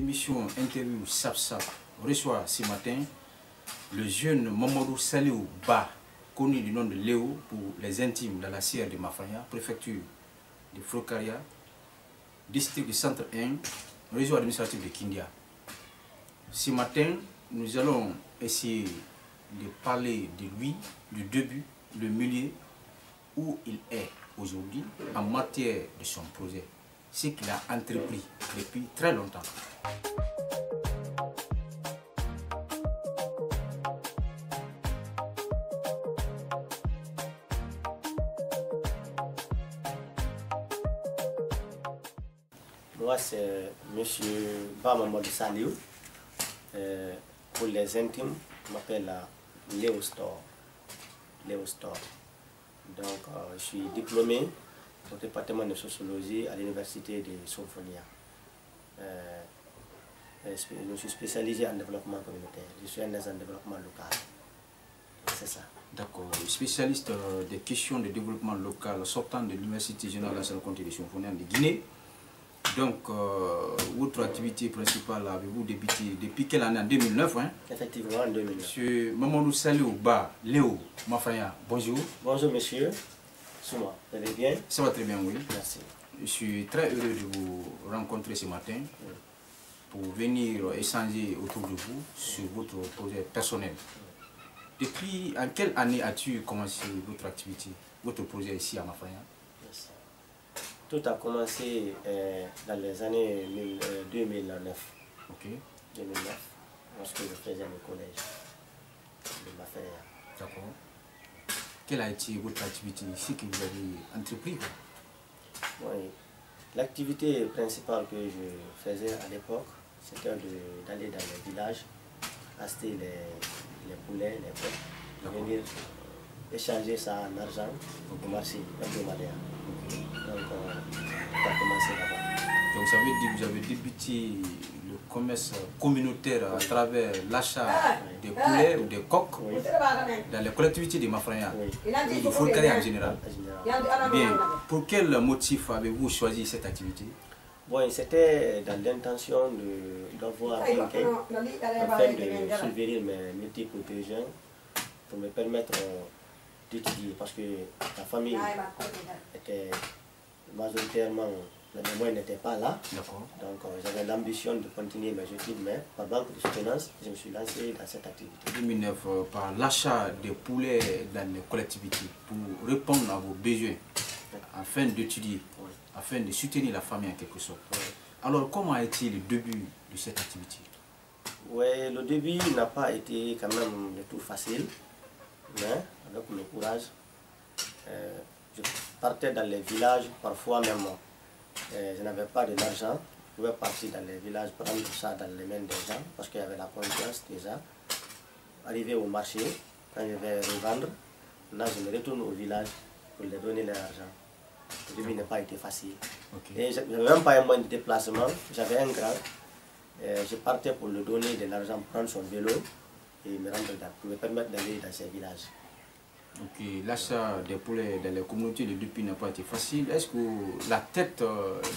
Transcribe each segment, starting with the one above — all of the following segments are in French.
l'émission Interview SAP reçoit ce matin le jeune Mamadou Saliou Ba, connu du nom de Léo pour les intimes dans la sierre de Mafanya, préfecture de Frokaria, district du centre 1, réseau administratif de Kindia. Ce matin, nous allons essayer de parler de lui, du début, le milieu, où il est aujourd'hui en matière de son projet, ce qu'il a entrepris depuis très longtemps. Moi, c'est M. Ba Mamadou Saliou. Pour les intimes, je m'appelle Léo Store. Donc, je suis diplômé au département de sociologie à l'université de Somphonia. Je suis spécialisé en développement communautaire. Je suis un agent de développement local. C'est ça. D'accord. Spécialiste des questions de développement local sortant de l'université générale de de Somphonia de Guinée. Donc, votre activité principale, avez-vous débuté depuis quelle année? En 2009, hein? Effectivement, en 2009. Monsieur Mamadou Saliou Ba, Léo Mafanya, bonjour. Bonjour, monsieur. Souma, vous allez bien? Ça va très bien, oui. Merci. Je suis très heureux de vous rencontrer ce matin pour venir échanger autour de vous sur votre projet personnel. Depuis, en quelle année as-tu commencé votre activité, votre projet ici à Mafanya? Tout a commencé dans les années 2009. Ok. 2009, lorsque je faisais le collège de Mafanya. D'accord. Quelle a été votre activité ici que vous avez entrepris? Oui. L'activité principale que je faisais à l'époque, c'était d'aller dans les villages, acheter les poulets, les bœufs, venir échanger ça en argent au marché hebdomadaire. Donc, on a commencé là-bas. Donc, ça veut dire que vous avez débuté le commerce communautaire à travers l'achat des poulets ou des coqs dans les collectivités de Mafanya et de Frokaria en général. Bien. Pour quel motif avez-vous choisi cette activité? Bon, c'était dans l'intention d'avoir un gain afin de subvenir mes multiples besoins pour me permettre d'étudier, parce que la famille était majoritairement, les moyens n'étaient pas là. Donc j'avais l'ambition de continuer mes études, mais par manque de soutenance, je me suis lancé dans cette activité. 2009, par l'achat des poulets dans les collectivités pour répondre à vos besoins, afin d'étudier, afin de soutenir la famille en quelque sorte. Alors comment a été le début de cette activité? Oui, le début n'a pas été quand même du tout facile, mais avec le courage, je partais dans les villages, parfois même je n'avais pas de l'argent, je pouvais partir dans les villages, prendre ça dans les mains des gens, parce qu'il y avait la confiance déjà. Arriver au marché, quand je vais revendre, là je me retourne au village pour leur donner leur argent. Le début n'a pas été facile. Et je n'avais même pas un moyen de déplacement, j'avais un grand. Je partais pour lui donner de l'argent, prendre son vélo et me rendre là, pour me permettre d'aller dans ces villages. Ok, l'achat des poulets dans les communautés de depuis n'a pas été facile. Est-ce que la tête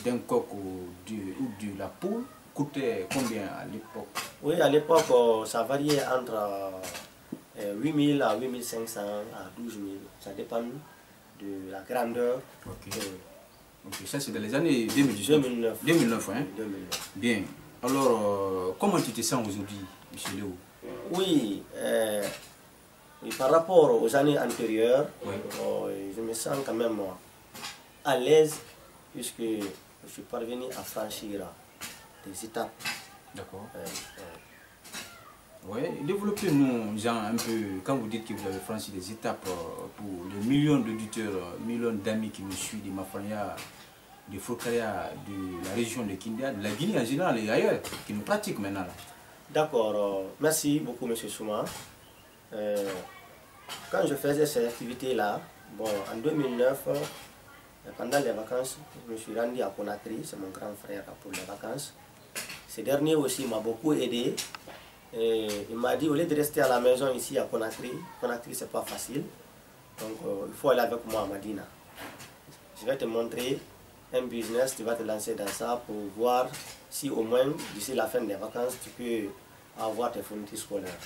d'un coq ou de la poule coûtait combien à l'époque? Oui, à l'époque, ça variait entre 8 000 à 8 500 à 12 000. Ça dépend de la grandeur. Ok. Ça c'est dans les années 2019. 2009, hein? 2009. Bien. Alors, comment tu te sens aujourd'hui, M. Léo? Oui, par rapport aux années antérieures, je me sens quand même à l'aise puisque je suis parvenu à franchir des étapes. D'accord. Oui, développez-nous un peu, quand vous dites que vous avez franchi des étapes pour les millions d'auditeurs, millions d'amis qui nous suivent de Mafanya, de Frokaria, de la région de Kindia, de la Guinée en général et ailleurs, qui nous pratiquent maintenant. D'accord, merci beaucoup M. Souma. Quand je faisais ces activités-là, bon, en 2009, pendant les vacances, je me suis rendu à Conakry, c'est mon grand frère pour les vacances. Ce dernier aussi m'a beaucoup aidé. Et il m'a dit, au lieu de rester à la maison ici à Conakry, Conakry c'est pas facile, donc il faut aller avec moi à Madina. Je vais te montrer un business, tu vas te lancer dans ça pour voir si au moins d'ici la fin des vacances, tu peux avoir tes fournitures scolaires.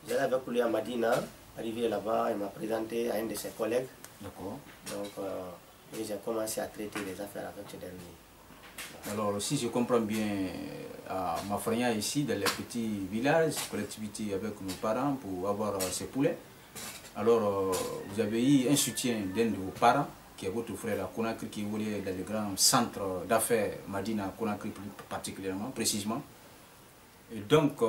J'allais avec lui à Madina, arrivé là-bas, il m'a présenté à un de ses collègues. D'accord. Donc, j'ai commencé à traiter les affaires avec ce dernier. Alors, si je comprends bien, à Mafrania, ici, dans les petits villages, collectivité avec nos parents pour avoir ces poulets, alors vous avez eu un soutien d'un de vos parents, qui est votre frère à Conakry, qui voulait dans le grand centre d'affaires Madina à Conakry plus particulièrement, précisément. Et donc,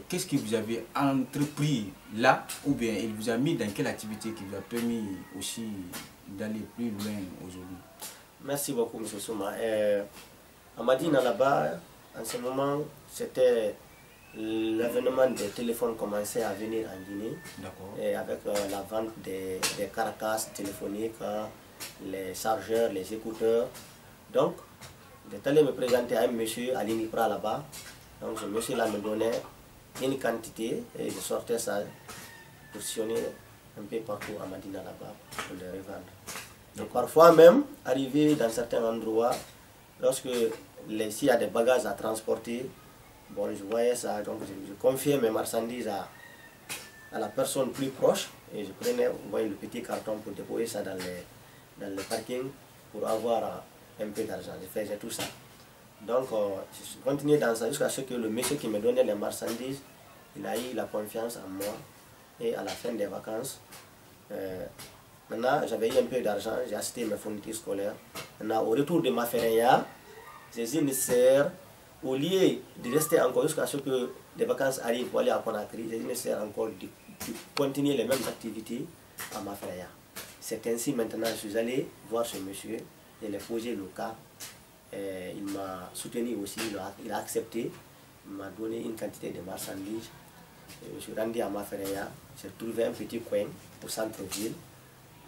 qu'est-ce que vous avez entrepris là, ou bien il vous a mis dans quelle activité qui vous a permis aussi d'aller plus loin aujourd'hui? Merci beaucoup, M. Souma. À Madina, là-bas, en ce moment, c'était l'avènement des téléphones commençait à venir en Guinée. Et avec la vente des carcasses téléphoniques, les chargeurs, les écouteurs. Donc, j'étais allé me présenter à un monsieur à l'INIPRA là-bas. Donc, ce monsieur-là me donnait une quantité et je sortais ça positionné un peu partout à Madina là-bas pour les revendre. Et parfois même, arrivé dans certains endroits, lorsque s'il y a des bagages à transporter, bon, je voyais ça, donc je confiais mes marchandises à la personne plus proche et je prenais le petit carton pour déposer ça dans le parking pour avoir un peu d'argent. Je faisais tout ça. Donc, je continuais dans ça jusqu'à ce que le monsieur qui me donnait les marchandises, il a eu la confiance en moi. Et à la fin des vacances, maintenant j'avais eu un peu d'argent, j'ai acheté mes fournitures scolaires. Maintenant, au retour de ma ferreya, j'ai dit nécessaire, au lieu de rester encore jusqu'à ce que les vacances arrivent pour aller à Conakry, j'ai dit nécessaire encore de continuer les mêmes activités à ma ferreya. C'est ainsi maintenant je suis allé voir ce monsieur, je l'ai posé le cas. Il m'a soutenu aussi, il a accepté, il m'a donné une quantité de marchandises. Je suis rendu à Mafreya, j'ai trouvé un petit coin au centre-ville.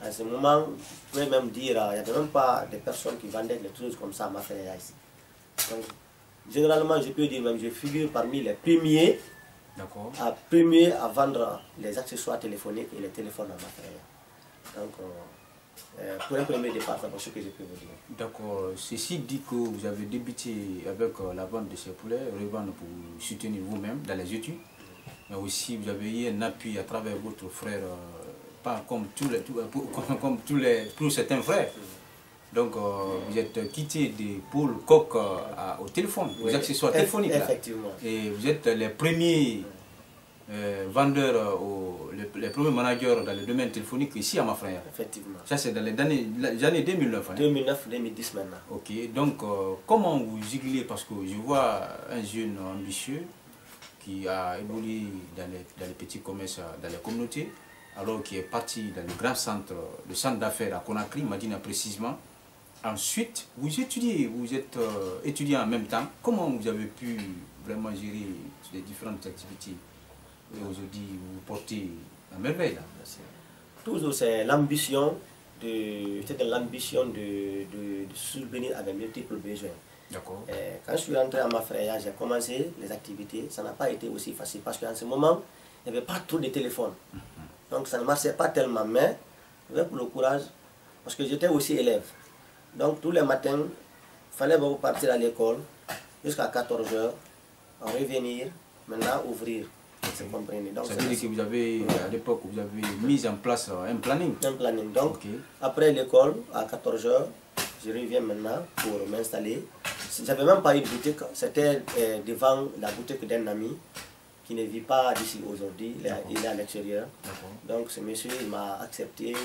À ce moment, je pouvais même dire, il n'y avait même pas de personnes qui vendaient des choses comme ça à Mafreya ici. Donc, généralement, je peux dire même, je figure parmi les premiers à vendre les accessoires téléphoniques et les téléphones à Mafreya. Donc, pour un premier départ, c'est ce que je peux vous dire. D'accord. Ceci dit que vous avez débuté avec la vente de ces poulets, revendre pour soutenir vous-même dans les études, mais aussi vous avez eu un appui à travers votre frère, pas comme tous certains frères. Donc vous êtes quitté des pôles coq au téléphone, aux accessoires téléphoniques. Effectivement. Et vous êtes les premiers vendeurs, les premiers managers dans le domaine téléphonique ici à Mafrania. Effectivement. Ça c'est dans les années 2009. Hein. 2009-2010 maintenant. Ok, donc comment vous jugulez, parce que je vois un jeune ambitieux qui a évolué dans les petits commerces, dans les communautés, alors qui est parti dans le grand centre, le centre d'affaires à Conakry, Madina précisément. Ensuite, vous étudiez, vous êtes étudiant en même temps. Comment vous avez pu vraiment gérer les différentes activités et aujourd'hui vous portez à merveille là? Toujours c'est l'ambition de subvenir avec multiples besoins. D'accord. Quand je suis rentré à Mafreya, j'ai commencé les activités. Ça n'a pas été aussi facile parce qu'en ce moment, il n'y avait pas trop de téléphones. Donc ça ne marchait pas tellement, mais avec le courage, parce que j'étais aussi élève. Donc tous les matins, il fallait partir à l'école jusqu'à 14 h, revenir, maintenant ouvrir. Donc, ça veut dire que vous avez, à l'époque, vous avez mis en place un planning. Un planning. Donc, après l'école, à 14 h, je reviens maintenant pour m'installer. J'avais même pas eu de boutique, c'était devant la boutique d'un ami qui ne vit pas d'ici aujourd'hui, il est à l'extérieur. Donc, ce monsieur m'a accepté,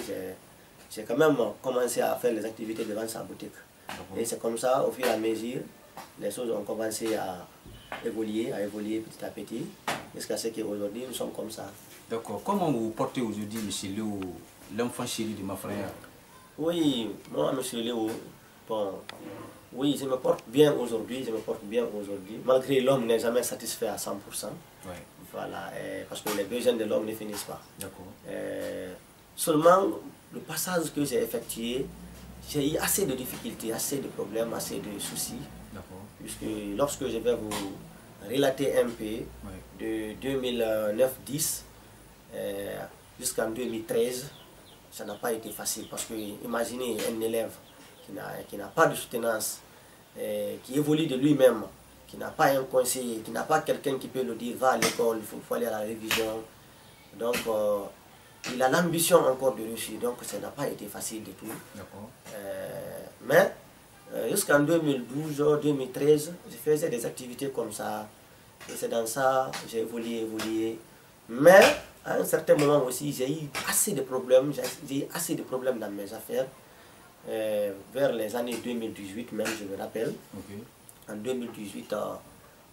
j'ai quand même commencé à faire les activités devant sa boutique. Et c'est comme ça, au fur et à mesure, les choses ont commencé à évoluer petit à petit, jusqu'à ce qu'aujourd'hui nous sommes comme ça. D'accord. Comment vous portez aujourd'hui, M. Léo, l'enfant chéri de Mafrania? Oui, moi, M. Léo, bon, oui, je me porte bien aujourd'hui, malgré l'homme n'est jamais satisfait à 100%. Ouais. Voilà, parce que les besoins de l'homme ne finissent pas. D'accord. Seulement, le passage que j'ai effectué, j'ai eu assez de difficultés, assez de problèmes, assez de soucis. Puisque lorsque je vais vous relater un peu, de 2009-10 jusqu'en 2013, ça n'a pas été facile. Parce que imaginez un élève qui n'a pas de soutenance, qui évolue de lui-même, qui n'a pas un conseiller, qui n'a pas quelqu'un qui peut lui dire va à l'école, il faut aller à la révision. Donc, il a l'ambition encore de réussir, donc ça n'a pas été facile du tout. Mais jusqu'en 2012-2013, je faisais des activités comme ça. Et c'est dans ça que j'ai évolué. Mais à un certain moment aussi, j'ai eu assez de problèmes. J'ai eu assez de problèmes dans mes affaires. Vers les années 2018 même, je me rappelle. En 2018,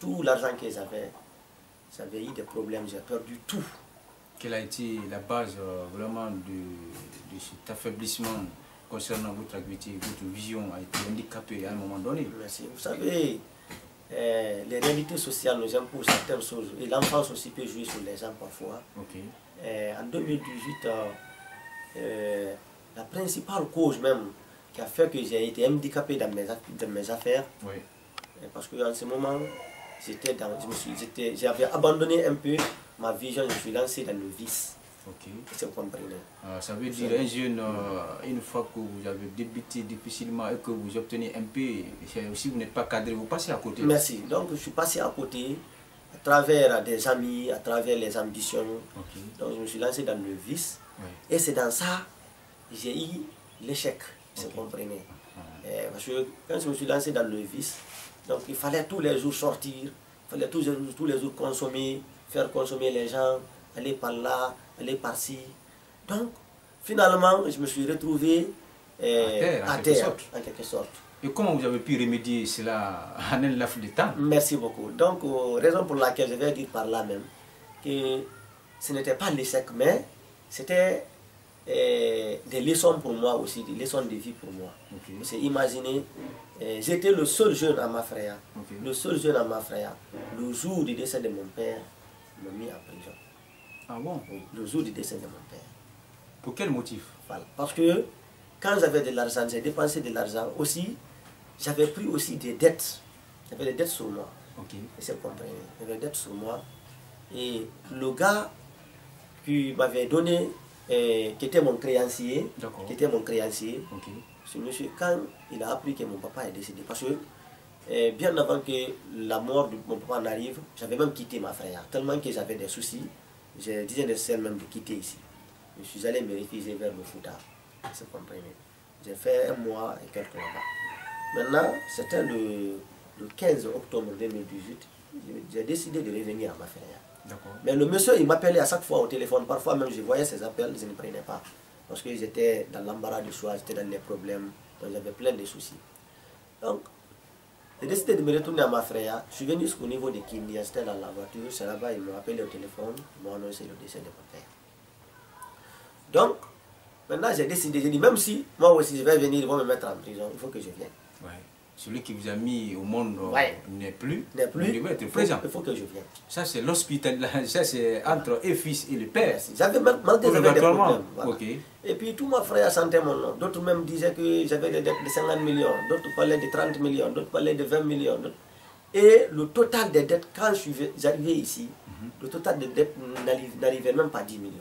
tout l'argent que j'avais eu des problèmes, j'ai perdu tout. Quelle a été la base vraiment de cet affaiblissement concernant votre activité? Votre vision a été handicapée à un moment donné? Merci. Vous savez, les réalités sociales nous imposent certaines choses et l'enfance aussi peut jouer sur les gens parfois. En 2018, la principale cause même qui a fait que j'ai été handicapé dans mes affaires, parce qu'en ce moment, j'avais abandonné un peu ma vision, je suis lancé dans le vice. C'est comprenez. Ça veut dire un jeune, une fois que vous avez débuté difficilement et que vous obtenez un peu, si vous n'êtes pas cadré, vous passez à côté. Merci. Donc je suis passé à côté à travers des amis, à travers les ambitions. Donc je me suis lancé dans le vice. Et c'est dans ça que j'ai eu l'échec. Vous comprenez. Parce que quand je me suis lancé dans le vice, donc il fallait tous les jours sortir, il fallait tous les jours consommer, faire consommer les gens, aller par là, aller par-ci. Donc, finalement, je me suis retrouvé à terre, en quelque sorte. Et comment vous avez pu remédier cela en un laps de temps? Merci beaucoup. Donc, raison pour laquelle je vais dire par là même que ce n'était pas l'échec, mais c'était des leçons pour moi aussi, des leçons de vie pour moi. C'est imaginer, j'étais le seul jeune à ma frère. Le seul jeune à ma frère. Le jour du décès de mon père, m'a mis en prison. Ah bon? Oui, le jour du décès de mon père. Pour quel motif? Voilà. Parce que quand j'avais de l'argent, j'ai dépensé de l'argent aussi, j'avais pris aussi des dettes. J'avais des dettes sur moi. Et c'est compris. J'avais des dettes sur moi. Et le gars qui m'avait donné, qui était mon créancier, ce monsieur, quand il a appris que mon papa est décédé, parce que bien avant que la mort de mon papa n'arrive, j'avais même quitté ma frère, tellement que j'avais des soucis. Je disais nécessaire même de quitter ici. Je suis allé me réfugier vers le Fouta. Vous comprenez. J'ai fait 1 mois et quelques là-bas. Maintenant, c'était le 15 octobre 2018. J'ai décidé de revenir à ma frère. Mais le monsieur, il m'appelait à chaque fois au téléphone. Parfois même, je voyais ses appels, je ne prenais pas. Parce que j'étais dans l'embarras du choix, j'étais dans les problèmes. Donc j'avais plein de soucis. Donc, j'ai décidé de me retourner à ma frère. Je suis venu jusqu'au niveau de Kindi, j'étais dans la voiture. C'est là-bas, ils m'ont appelé au téléphone, ils m'ont annoncé le décès de mon père. Donc, maintenant j'ai décidé, j'ai dit, même si moi aussi je vais venir, ils vont me mettre en prison, il faut que je vienne. Celui qui vous a mis au monde n'est plus, il doit être présent. Il faut que je vienne. Ça c'est l'hospitalité, ça c'est entre un fils et le père. J'avais malgré des problèmes. Voilà. Et puis tout mon frère sentait mon nom. D'autres même disaient que j'avais des dettes de 50 millions, d'autres parlaient de 30 millions, d'autres parlaient de 20 millions. Et le total des dettes, quand j'arrivais ici, le total des dettes n'arrivait même pas à 10 millions.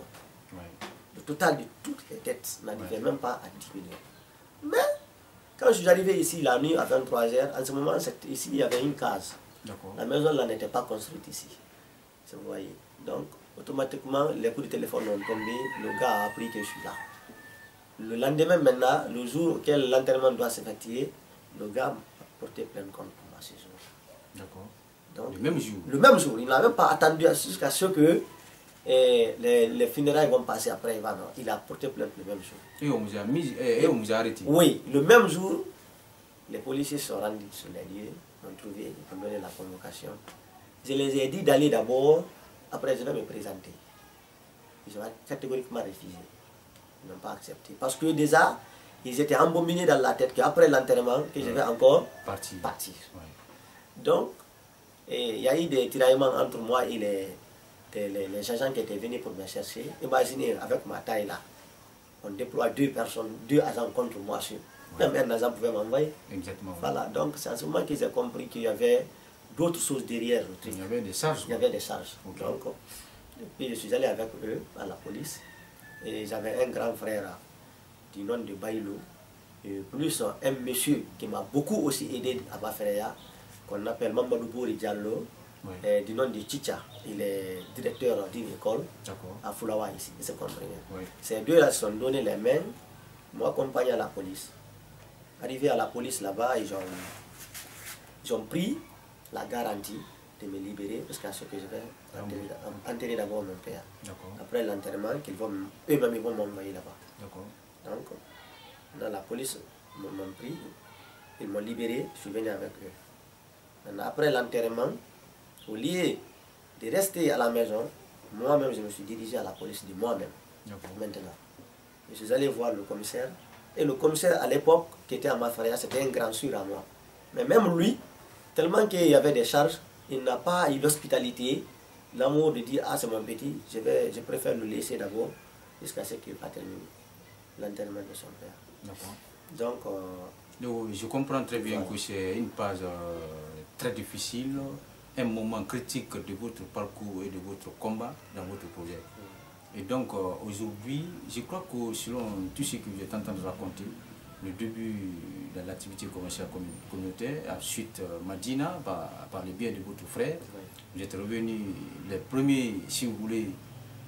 Le total de toutes les dettes n'arrivait même pas à 10 millions. Mais quand je suis arrivé ici la nuit à 23h, en ce moment, ici il y avait une case. La maison là n'était pas construite ici. Vous voyez. Donc, automatiquement, les coups de téléphone ont tombé, le gars a appris que je suis là. Le lendemain maintenant, le jour auquel l'enterrement doit s'effectuer, le gars a porté plainte contre moi ce jour. Donc, le même jour? Le même jour. Il n'a même pas attendu jusqu'à ce que les funérailles vont passer après. Il a porté plainte le même jour. Et on vous a mis, et on vous a arrêté? Oui, le même jour, les policiers sont rendus sur les lieux, m'ont trouvé, ils m'ont donné la convocation. Je les ai dit d'aller d'abord, après je vais me présenter. Ils ont catégoriquement refusé. Ils n'ont pas accepté. Parce que déjà, ils étaient embominés dans la tête qu'après l'enterrement, que je vais encore partir. Donc, il y a eu des tiraillements entre moi et les agents qui étaient venus pour me chercher. Imaginez, avec ma taille là, on déploie 2 personnes, 2 agents contre moi. Même un agent pouvait m'envoyer. Exactement. Voilà, donc c'est en ce moment qu'ils ont compris qu'il y avait d'autres choses derrière le truc. Il y avait des charges. Il y avait des charges. Donc, puis je suis allé avec eux à la police. Et j'avais un grand frère du nom de Baïlo. Et plus un monsieur qui m'a beaucoup aussi aidé à Bafreya, qu'on appelle Mamadou Bouri Diallo, du nom de Chicha. Il est directeur d'une école à Foulawa ici, c'est compris. Ces deux-là se sont donné les mains, m'ont accompagné à la police. Arrivé à la police là-bas, ils ont pris la garantie de me libérer jusqu'à ce que je vais enterrer d'abord mon père. Après l'enterrement, eux-mêmes ils vont m'envoyer là-bas. Donc, dans la police m'ont pris, ils m'ont libéré, je suis venu avec eux. Maintenant, après l'enterrement, au lieu de rester à la maison, moi-même je me suis dirigé à la police de moi-même. Maintenant, je suis allé voir le commissaire. Et le commissaire à l'époque, qui était à Mafreya, c'était un grand sûr à moi. Mais même lui, tellement qu'il y avait des charges, il n'a pas eu l'hospitalité, l'amour de dire, ah c'est mon petit, je préfère le laisser d'abord jusqu'à ce qu'il va terminer l'enterrement de son père. Donc, je comprends très bien que c'est une phase très difficile, un moment critique de votre parcours et de votre combat dans votre projet. Et donc aujourd'hui, je crois que selon tout ce que vous êtes en train de raconter, le début de l'activité commerciale communautaire, ensuite Madina, par le biais de votre frère, vous êtes revenus les premiers, si vous voulez,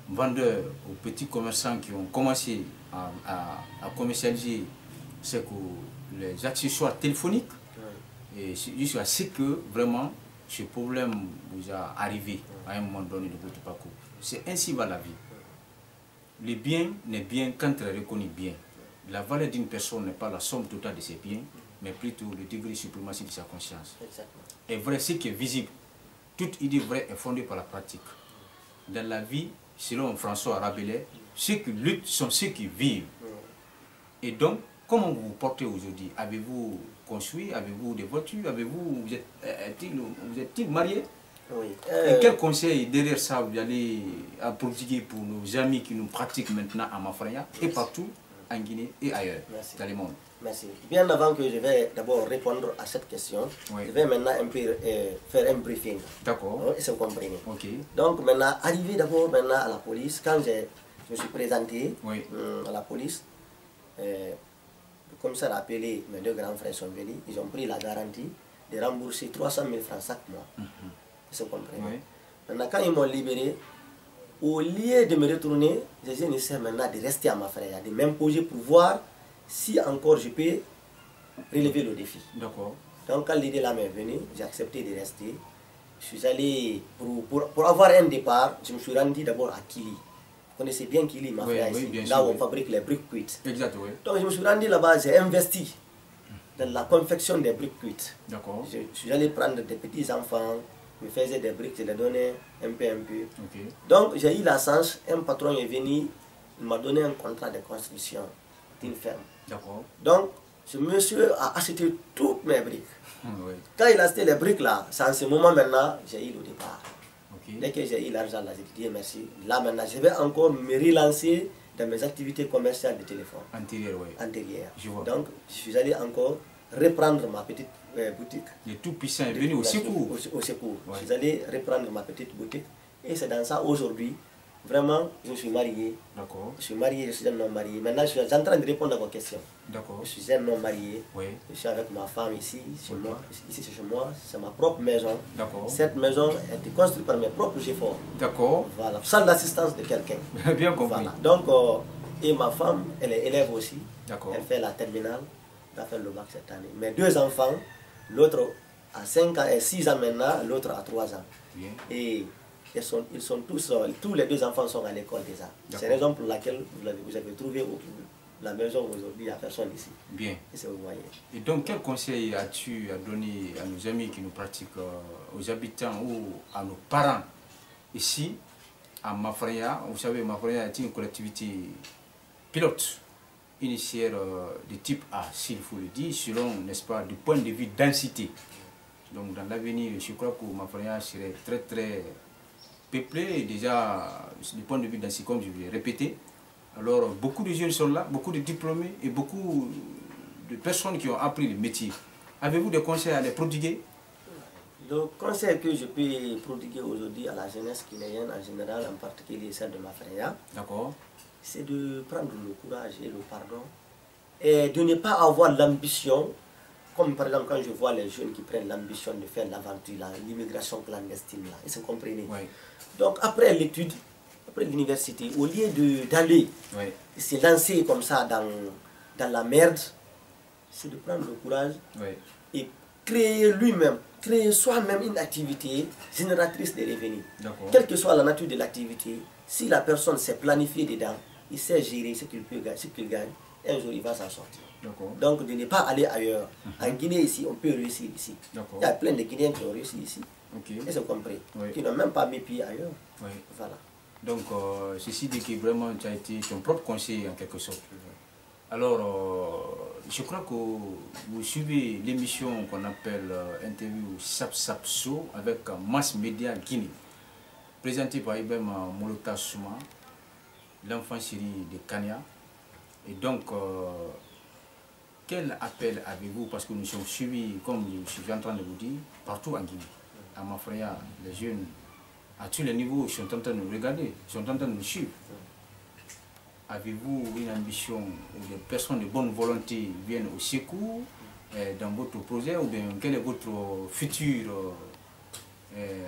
vendeurs aux petits commerçants qui ont commencé à commercialiser les accessoires téléphoniques. Et jusqu'à ce que vraiment ce problème vous a arrivé à un moment donné de votre parcours. C'est ainsi va la vie. Le bien n'est bien qu'entre il est reconnu bien. La valeur d'une personne n'est pas la somme totale de ses biens, mais plutôt le degré de suprématie de sa conscience. Et vrai, ce qui est visible, toute idée vraie est fondée par la pratique. Dans la vie, selon François Rabelais, ceux qui luttent sont ceux qui vivent. Et donc, comment vous vous portez aujourd'hui? Avez-vous construit? Avez-vous des voitures? Vous êtes-il marié? Oui. Et quel conseil derrière ça vous allez prodiguer pour nos amis qui nous pratiquent maintenant à Mafreya et partout en Guinée et ailleurs dans le monde? Merci. Bien avant que je vais d'abord répondre à cette question, je vais maintenant un peu faire un briefing. D'accord. Et se comprendre. Okay. Donc maintenant, arrivé d'abord maintenant à la police, quand je me suis présenté à la police, le commissaire a appelé, mes deux grands frères sont venus, ils ont pris la garantie de rembourser 300 000 francs chaque mois. Se comprendre. Maintenant, quand ils m'ont libéré, au lieu de me retourner, j'ai essayé maintenant de rester à Mafreya, de m'imposer pour voir si encore je peux relever le défi. D'accord. Donc quand l'idée là m'est venue, j'ai accepté de rester. Je suis allé, pour avoir un départ, je me suis rendu d'abord à Kili. Vous connaissez bien Kili, Mafreya, ici, là où on fabrique les briques cuites. Exact, oui. Donc je me suis rendu là-bas, j'ai investi dans la confection des briques cuites. D'accord. Je suis allé prendre des petits enfants, je faisais des briques, je les donnais un peu. Donc j'ai eu la chance, un patron est venu, il m'a donné un contrat de construction d'une ferme. Donc ce monsieur a acheté toutes mes briques. Quand il a acheté les briques là, c'est en ce moment maintenant, j'ai eu le départ. Dès que j'ai eu l'argent là, j'ai dit merci. Là maintenant, je vais encore me relancer dans mes activités commerciales de téléphone. Antérieures. Donc je suis allé encore reprendre ma petite boutique. Le Tout-Puissant est venu au secours. Au secours. Je suis allé reprendre ma petite boutique. Et c'est dans ça aujourd'hui, vraiment, je suis marié. Je suis marié, je suis un homme marié. Maintenant, je suis en train de répondre à vos questions. Je suis un homme marié. Je suis avec ma femme ici, chez moi. Ici, c'est chez moi. C'est ma propre maison. Cette maison a été construite par mes propres efforts. Voilà. Sans l'assistance de quelqu'un. Bien compris. Voilà. Donc, et ma femme, elle est élève aussi. Elle fait la terminale. Elle va faire le bac cette année. Mes deux enfants, l'autre à 5 ans et 6 ans maintenant, l'autre à 3 ans. Et ils sont tous les deux enfants sont à l'école déjà. C'est la raison pour laquelle vous avez trouvé la maison aujourd'hui, il n'y a personne ici. Bien. Et vous voyez. Et donc, quel conseil as-tu à donner à nos amis qui nous pratiquent, aux habitants ou à nos parents ici, à Mafreya? Vous savez, Mafreya est une collectivité pilote, initiaire de type A, s'il faut le dire, selon, n'est-ce pas, du point de vue densité. Donc, dans l'avenir, je crois que Mafreya serait très, très peuplé, déjà du point de vue densité, comme je l'ai répété. Alors, beaucoup de jeunes sont là, beaucoup de diplômés et beaucoup de personnes qui ont appris le métier. Avez-vous des conseils à les prodiguer? Le conseil que je peux prodiguer aujourd'hui à la jeunesse guinéenne en général, en particulier celle de Mafreya, c'est de prendre le courage et le pardon et de ne pas avoir l'ambition, comme par exemple quand je vois les jeunes qui prennent l'ambition de faire l'aventure, l'immigration clandestine, là, ils comprenez. Oui. Donc après l'étude, après l'université, au lieu d'aller se lancer comme ça dans la merde, c'est de prendre le courage et créer lui-même, créer soi-même une activité génératrice de revenus. Quelle que soit la nature de l'activité, si la personne s'est planifiée dedans, il sait gérer ce qu'il gagne, un jour il va s'en sortir. Donc de ne pas aller ailleurs. En Guinée ici, on peut réussir ici. Il y a plein de Guinéens qui ont réussi ici. Et c'est compris. Qui n'ont même pas mis pied ailleurs. Voilà. Donc ceci dit que vraiment tu as été ton propre conseiller en quelque sorte. Alors je crois que vous suivez l'émission qu'on appelle Interview Sap Sap Show avec Mass Media Guinée, présentée par Ibrahim Molota Souma, l'enfant chéri de Kanya. Et donc, quel appel avez-vous, parce que nous sommes suivis, comme je suis en train de vous dire, partout en Guinée. À Mafraya, les jeunes, à tous les niveaux, sont en train de nous regarder, sont en train de nous suivre. Avez-vous une ambition où des personnes de bonne volonté viennent au secours dans votre projet, ou bien quelle est votre future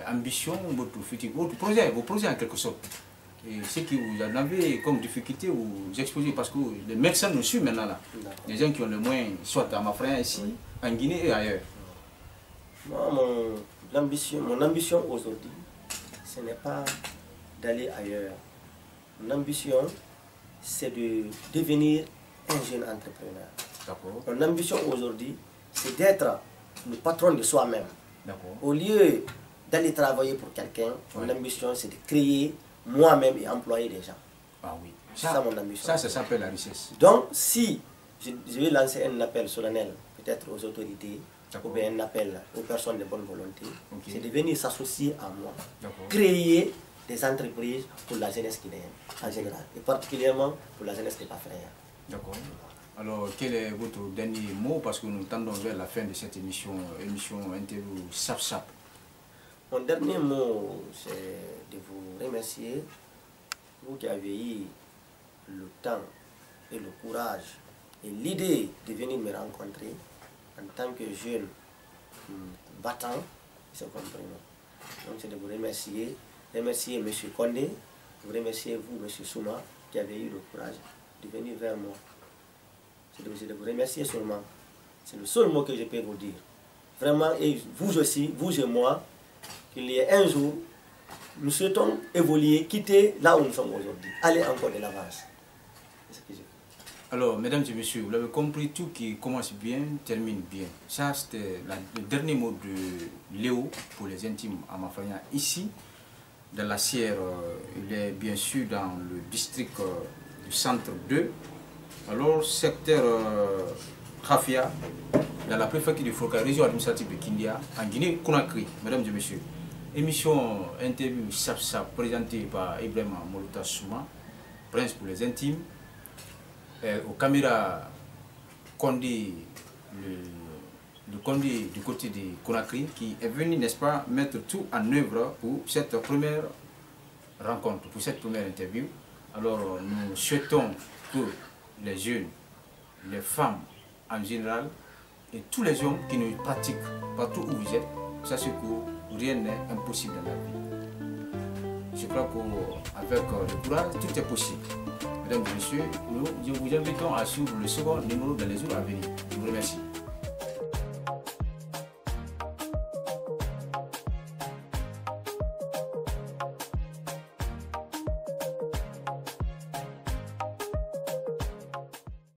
ambition, votre projet, vos projets en quelque sorte? Et ce que vous en avez comme difficulté, vous exposez, parce que les médecins nous suivent maintenant là. Les gens qui ont le moyen, soit à Mafraya ici, en Guinée et ailleurs. Moi, mon ambition aujourd'hui, ce n'est pas d'aller ailleurs. Mon ambition, c'est de devenir un jeune entrepreneur. Mon ambition aujourd'hui, c'est d'être le patron de soi-même. Au lieu d'aller travailler pour quelqu'un, mon ambition, c'est de créer moi-même et employer des gens. Ah oui. C'est ça mon ambition. Ça s'appelle la richesse. Donc, si je vais lancer un appel solennel, peut-être aux autorités, ou bien un appel aux personnes de bonne volonté, c'est de venir s'associer à moi, créer des entreprises pour la jeunesse guinéenne en général, et particulièrement pour la jeunesse de Bafraya. D'accord. Alors, quel est votre dernier mot, parce que nous tendons vers la fin de cette émission Interview Sap Sap. Mon dernier mot, c'est de vous remercier, vous qui avez eu le temps et le courage et l'idée de venir me rencontrer en tant que jeune battant, c'est compris. Donc c'est de vous remercier M. Condé, vous remercier vous, M. Souma, qui avez eu le courage de venir vers moi. C'est de vous remercier seulement. C'est le seul mot que je peux vous dire. Vraiment, et vous aussi, vous et moi, qu'il y ait un jour, nous souhaitons évoluer, quitter là où nous sommes aujourd'hui, aller encore de l'avance. C'est ce que je veux. Alors, mesdames et messieurs, vous l'avez compris, tout qui commence bien, termine bien. Ça, c'était le dernier mot de Léo pour les intimes à Mafraya. Ici, dans la Sierre, il est bien sûr dans le district du centre 2. Alors, secteur Khafia, dans la préfecture de Froka, région administrative de Kindia, en Guinée-Conakry, mesdames et messieurs. Émission Interview Sap Sap, présentée par Ibrahim Molota Souma, Prince pour les intimes. Aux caméras Condé, le Condé du côté de Conakry, qui est venu, n'est-ce pas, mettre tout en œuvre pour cette première rencontre, pour cette première interview. Alors, nous souhaitons que les jeunes, les femmes en général, et tous les hommes qui nous pratiquent partout où vous êtes, sachez que rien n'est impossible dans la vie. Je crois qu'avec le courage, tout est possible. Mesdames et messieurs, nous vous invitons à suivre le second numéro dans les jours à venir. Je vous remercie.